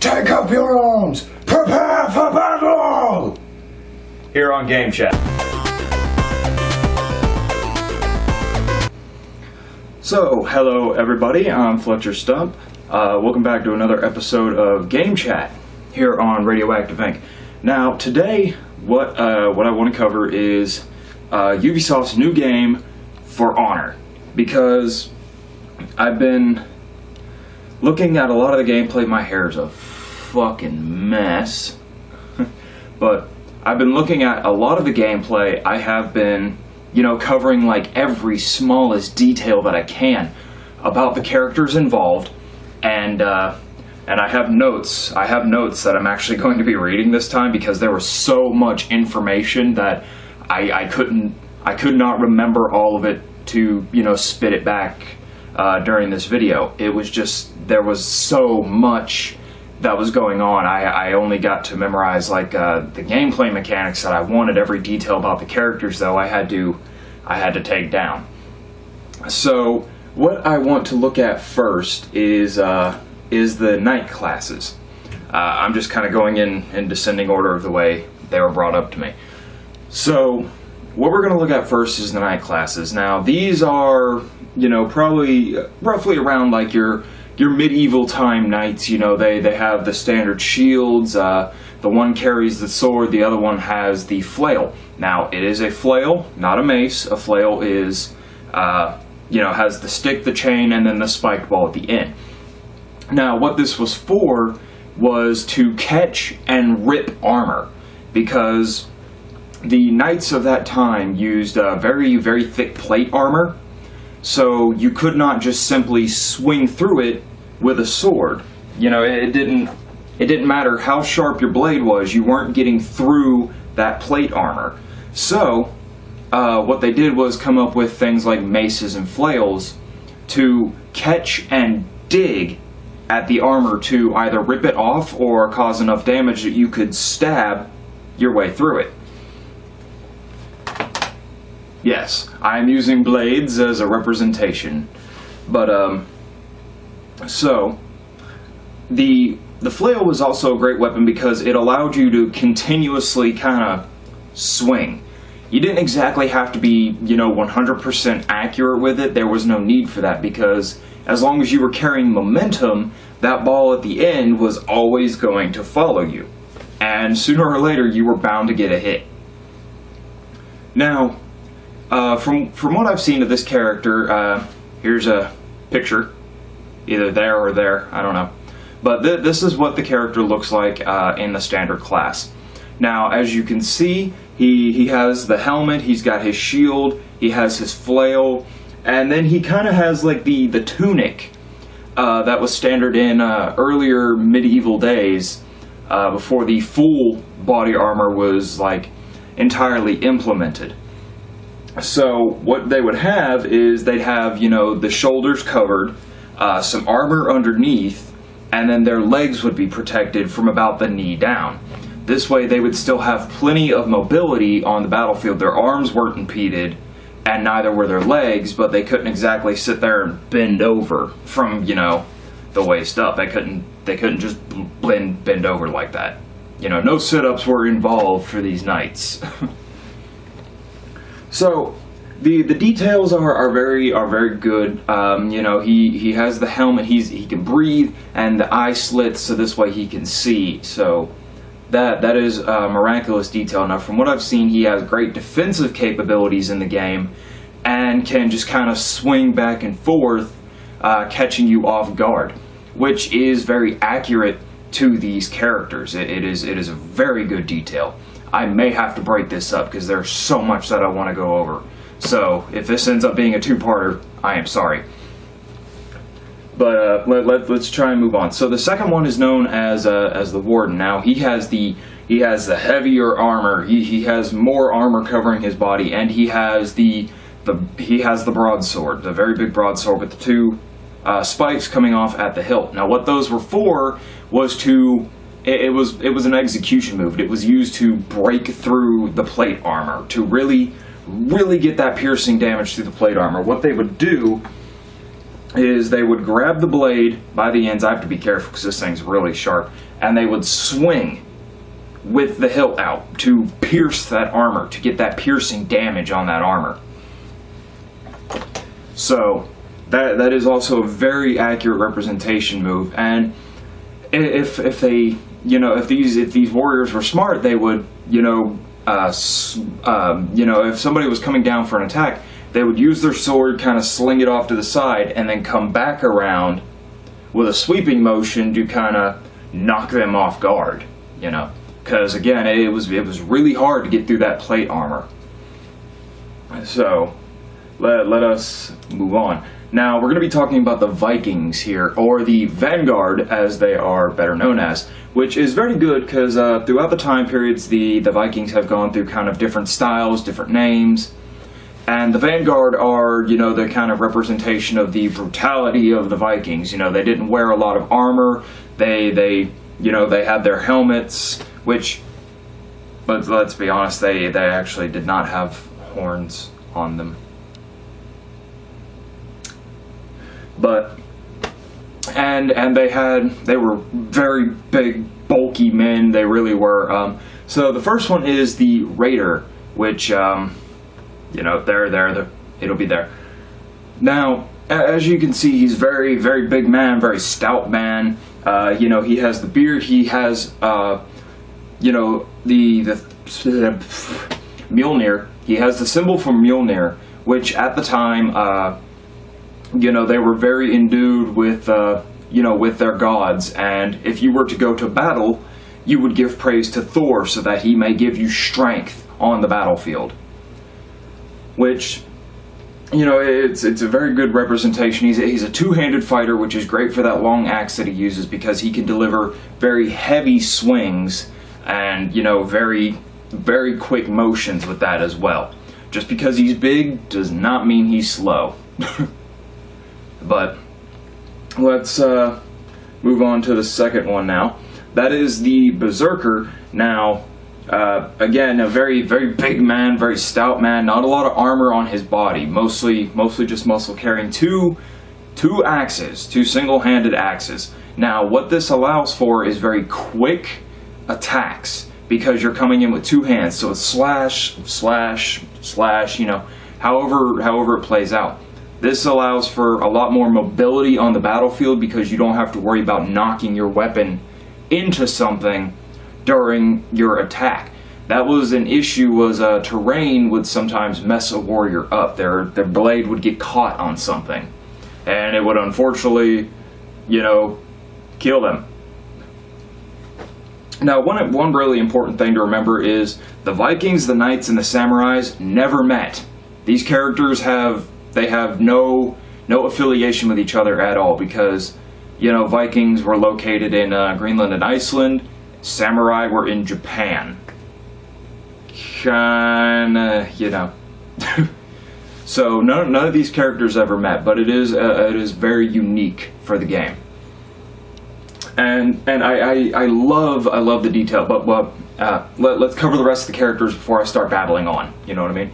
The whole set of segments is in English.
Take up your arms! Prepare for battle! Here on Game Chat. So, hello everybody, I'm Fletcher Stump. Welcome back to another episode of Game Chat here on Radioactive Inc. Now, today, what I want to cover is Ubisoft's new game, For Honor. Because I've been looking at a lot of the gameplay. My hair's a fucking mess. But I've been looking at a lot of the gameplay. I have been, covering like every smallest detail that I can about the characters involved. And I have notes. I have notes that I'm actually going to be reading this time because there was so much information that I could not remember all of it to, spit it back during this video. It was just, there was so much that was going on. I only got to memorize like the gameplay mechanics that I wanted. Every detail about the characters, though, I had to take down. So what I want to look at first is the knight classes. I'm just kind of going in descending order of the way they were brought up to me. So what we're going to look at first is the knight classes. Now these are, probably roughly around like your medieval time knights. They have the standard shields. The one carries the sword, the other one has the flail. Now it is a flail, not a mace. A flail is has the stick, the chain, and then the spiked ball at the end. Now what this was for was to catch and rip armor, because the knights of that time used very, very thick plate armor, so you could not just simply swing through it with a sword. It didn't matter how sharp your blade was, you weren't getting through that plate armor. So what they did was come up with things like maces and flails to catch and dig at the armor to either rip it off or cause enough damage that you could stab your way through it. Yes, I'm using blades as a representation, but so the flail was also a great weapon because it allowed you to continuously kind of swing. You didn't exactly have to be, 100% accurate with it. There was no need for that, because as long as you were carrying momentum, that ball at the end was always going to follow you, and sooner or later you were bound to get a hit. Now, from what I've seen of this character, here's a picture, either there or there, I don't know. But this is what the character looks like in the standard class. Now, as you can see, he has the helmet, he's got his shield, he has his flail, and then he kind of has like the tunic that was standard in earlier medieval days, before the full body armor was like entirely implemented. So what they would have is they'd have, the shoulders covered, some armor underneath, and then their legs would be protected from about the knee down. This way they would still have plenty of mobility on the battlefield. Their arms weren't impeded, and neither were their legs, but they couldn't exactly sit there and bend over from, the waist up. They couldn't just bend over like that. No sit-ups were involved for these knights. So the details are very good. He has the helmet. He can breathe, and the eye slits, so this way he can see. So that is a miraculous detail. Now, from what I've seen, he has great defensive capabilities in the game, and can just kind of swing back and forth, catching you off guard, which is very accurate to these characters. It is a very good detail. I may have to break this up because there's so much that I want to go over. So if this ends up being a two-parter, I am sorry. But let's try and move on. So the second one is known as the Warden. Now he has the heavier armor. He has more armor covering his body, and he has the broadsword, the very big broadsword with the two spikes coming off at the hilt. Now what those were for was to it was an execution move. It was used to break through the plate armor, to really get that piercing damage through the plate armor. What they would do is they would grab the blade by the ends. I have to be careful because this thing's really sharp. And they would swing with the hilt out to pierce that armor, to get that piercing damage on that armor. So that is also a very accurate representation move. And if they, if these warriors were smart, they would, if somebody was coming down for an attack, they would use their sword, kind of sling it off to the side, and then come back around with a sweeping motion to kind of knock them off guard, because again, it was really hard to get through that plate armor. So let us move on. Now we're going to be talking about the Vikings here, or the Vanguard as they are better known as, which is very good because throughout the time periods the Vikings have gone through kind of different styles, different names. And the Vanguard are, the kind of representation of the brutality of the Vikings. They didn't wear a lot of armor. They had their helmets, which, but let's be honest, they actually did not have horns on them. But, and they were very big, bulky men. They really were. So the first one is the Raider, which, it'll be there. Now, as you can see, he's very, very big man, very stout man. He has the beard. He has, the Mjolnir. He has the symbol for Mjolnir, which at the time, they were very endued with, with their gods. And if you were to go to battle, you would give praise to Thor so that he may give you strength on the battlefield. Which, it's a very good representation. He's a two-handed fighter, which is great for that long axe that he uses because he can deliver very heavy swings and, very, very quick motions with that as well. Just because he's big does not mean he's slow. But let's move on to the second one now. That is the Berserker. Now, again, a very, very big man, very stout man, not a lot of armor on his body, mostly just muscle, carrying two axes, two single-handed axes. Now, what this allows for is very quick attacks, because you're coming in with two hands, so it's slash, slash, slash, however it plays out. This allows for a lot more mobility on the battlefield, because you don't have to worry about knocking your weapon into something during your attack. That was an issue, was terrain would sometimes mess a warrior up. Their blade would get caught on something, and it would unfortunately, kill them. Now, one really important thing to remember is the Vikings, the Knights, and the Samurais never met. These characters have no affiliation with each other at all, because, Vikings were located in Greenland and Iceland. Samurai were in Japan. Kinda, So none of these characters ever met, but it is very unique for the game. And I love the detail, but let's cover the rest of the characters before I start babbling on. You know what I mean?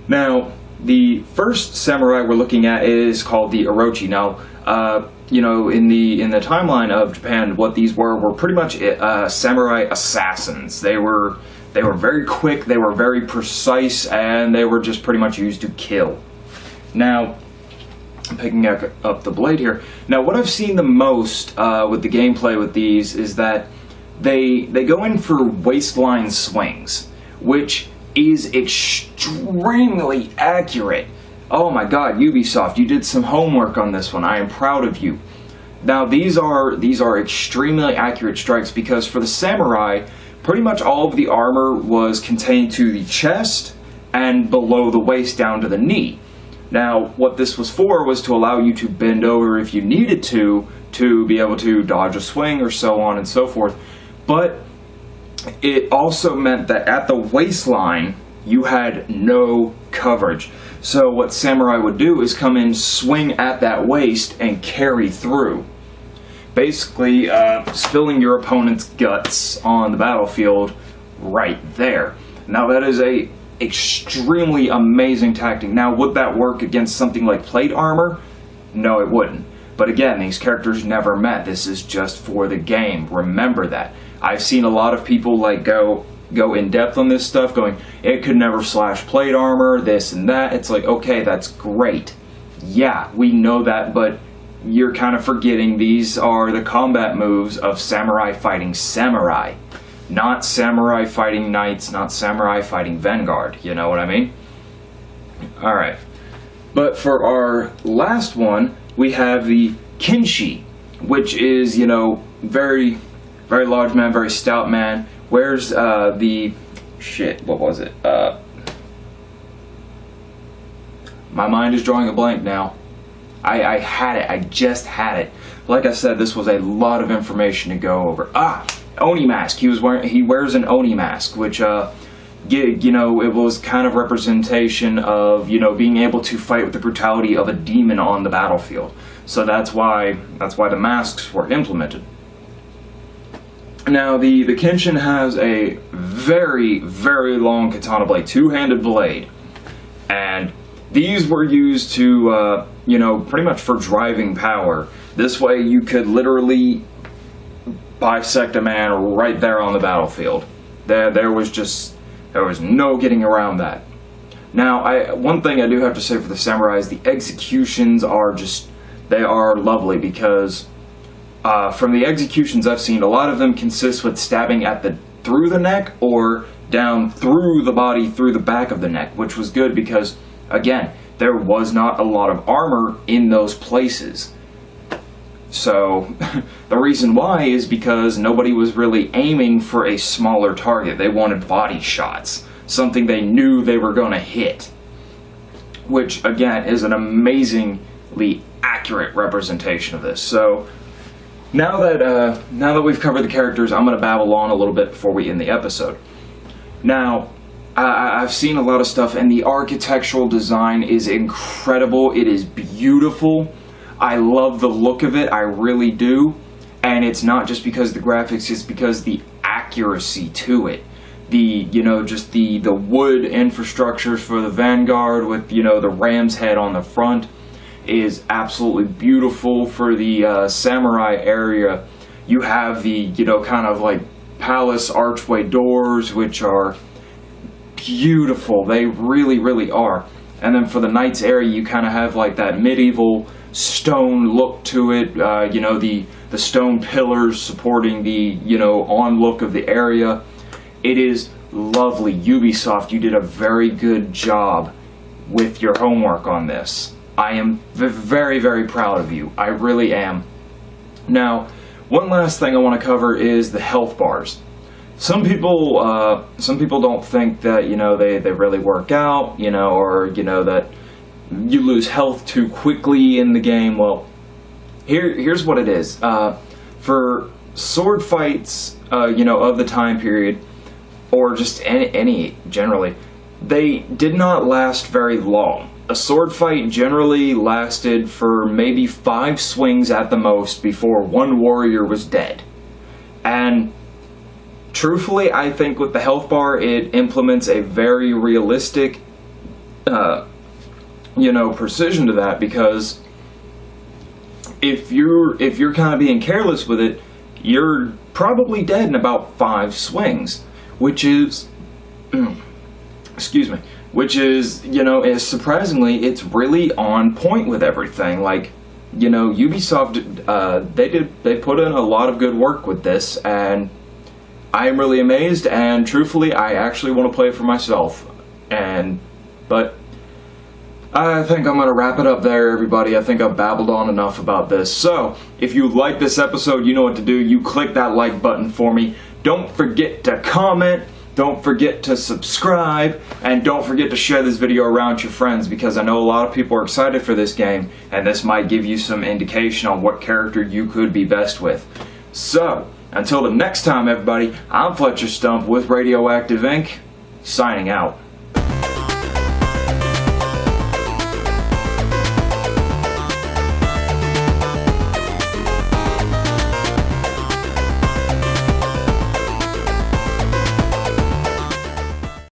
Now, the first samurai we're looking at is called the Orochi. Now, in the timeline of Japan, what these were pretty much samurai assassins. They were very quick, they were very precise, and they were just pretty much used to kill. Now, I'm picking up the blade here. Now, what I've seen the most with the gameplay with these is that they go in for waistline swings, which is extremely accurate. Oh my god, Ubisoft, you did some homework on this one. I am proud of you. Now, these are extremely accurate strikes, because for the samurai, pretty much all of the armor was contained to the chest and below the waist down to the knee. Now, what this was for was to allow you to bend over if you needed to be able to dodge a swing or so on and so forth. But it also meant that at the waistline, you had no coverage. So what samurai would do is come in, swing at that waist, and carry through. Basically, spilling your opponent's guts on the battlefield right there. Now, that is a extremely amazing tactic. Now, would that work against something like plate armor? No, it wouldn't. But again, these characters never met. This is just for the game. Remember that. I've seen a lot of people like go in depth on this stuff, going, it could never slash plate armor, this and that. It's like, okay, that's great. Yeah, we know that, but you're kind of forgetting these are the combat moves of samurai fighting samurai. Not samurai fighting knights, not samurai fighting vanguard. You know what I mean? Alright. But for our last one, we have the Kimchi, which is, you know, very, very large man, very stout man. Where's the... Shit, what was it? My mind is drawing a blank now. I had it. I just had it. Like I said, this was a lot of information to go over. Oni Mask. He wears an Oni Mask, which, you know, it was kind of representation of, you know, being able to fight with the brutality of a demon on the battlefield. So that's why the masks were implemented. Now, the Kenshin has a very, very long katana blade, two-handed blade, and these were used to, you know, pretty much for driving power. This way you could literally bisect a man right there on the battlefield. There was no getting around that. Now, one thing I do have to say for the samurai is the executions are they are lovely, because from the executions I've seen, a lot of them consist with stabbing through the neck or down through the body, through the back of the neck, which was good because, again, there was not a lot of armor in those places. So, the reason why is because nobody was really aiming for a smaller target. They wanted body shots, something they knew they were going to hit. Which, again, is an amazingly accurate representation of this. So, now that we've covered the characters, I'm going to babble on a little bit before we end the episode. Now, I've seen a lot of stuff, and the architectural design is incredible. It is beautiful. I love the look of it, I really do. And it's not just because of the graphics, it's because the accuracy to it. You know, just the wood infrastructure for the Vanguard with, you know, the ram's head on the front is absolutely beautiful. For the samurai area, you have the, you know, kind of like palace archway doors, which are beautiful. They really, really are. And then for the knights area, you kind of have like that medieval stone look to it, you know, the stone pillars supporting the, you know, on look of the area. It is lovely. Ubisoft, you did a very good job with your homework on this. I am very, very proud of you. I really am. Now, one last thing I want to cover is the health bars. Some people don't think that, you know, they really work out, you know, or, you know, that you lose health too quickly in the game. Well, here's what it is. For sword fights, you know, of the time period, or just any generally, they did not last very long. A sword fight generally lasted for maybe 5 swings at the most before one warrior was dead. And truthfully, I think with the health bar, it implements a very realistic, you know, precision to that, because if you're kind of being careless with it, you're probably dead in about 5 swings, which is, excuse me, which is, you know, is surprisingly, it's really on point with everything. Like, you know, Ubisoft, they put in a lot of good work with this, and I am really amazed, and truthfully, I actually want to play it for myself. But I think I'm going to wrap it up there, everybody. I think I've babbled on enough about this. So, if you like this episode, you know what to do. You click that like button for me. Don't forget to comment. Don't forget to subscribe. And don't forget to share this video around to your friends, because I know a lot of people are excited for this game, and this might give you some indication on what character you could be best with. So, until the next time, everybody, I'm Fletcher Stump with Radioactive Inc., signing out.